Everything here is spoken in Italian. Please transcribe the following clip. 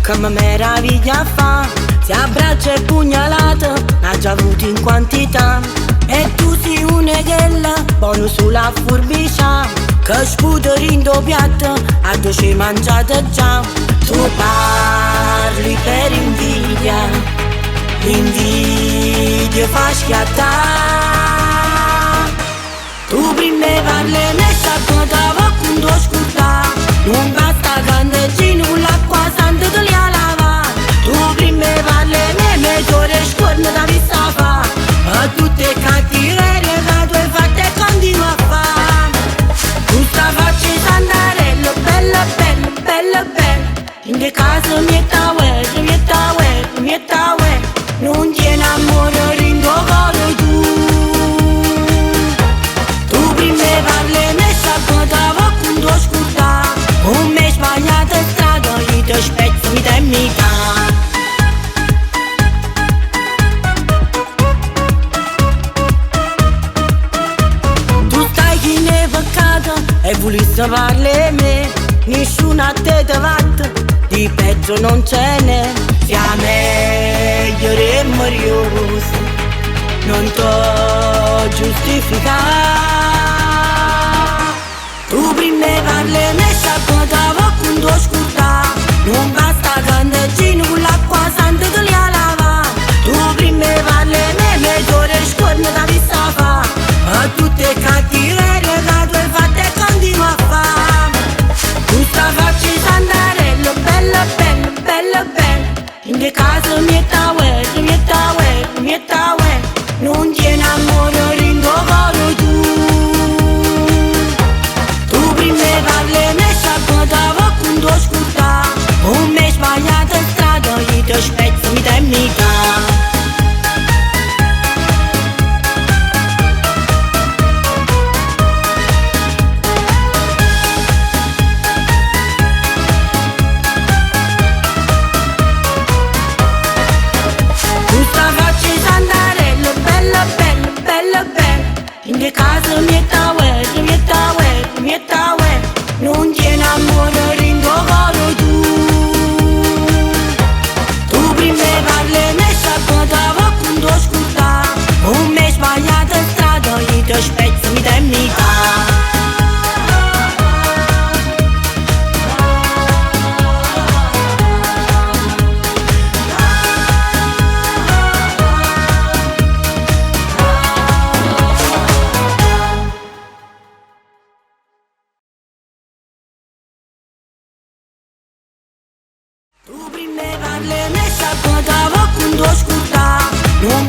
che mi meraviglia fa. Si abbraccia e pugnalata, l'ha già avuto in quantità. E tu sei un'eghella, buono sulla furbiscia, che spuderi in do piatto, a due ci mangiate già. Tu parli per invidia, l'invidia fa schiattare. Tu prima parli e ne sciacquata con tuo scurta, non basta candeggino con l'acqua santa te li ha lavato. Tu prima parli e ne mettore scorno da vista fa, a tutte cattiverie che tu hai fatto e continua a fare. Tu sta faccia sandarello, bella bella, bella bella, in che caso mietta uè, mietta uè, mietta uè, non tiene amore in tuo cuore tu. Tu prima parli e ne sciacquata con tuo scurta, con me sbagliata strada, io ti spezzo vita e metà. E volesse parle me, nessuno a te te vatta, di peggio non ce n'è. Sia meglio e morioso, non t'ho giustificato. Tu prima parli e ne sciacquata con tuo scurta, non basta candeggino con l'acqua santa te li ha lavato. Tu prima parli e ne mettore scorno da vista fa, a tutte cattiverie che tu hai fatto e continua a fare. Tu sta faccia sandarello, bella bella, bella bella, in che caso mietta uè, mietta uè, mietta uè, non tiene amore in tuo cuore tu. Tu prima parli e ne sciacquata con tuo scurta, con me sbagliata strada, io ti spezzo vita e metà. In che caso mietta uè, mietta uè, non tiene amore in tuo cuore tu. Tu prima parli e ne sciacquata con tuo scurta, con me sbagliata strada, io ti spezzo vita e metà. Tu prima parli e ne sciacquata con tuo scurta, non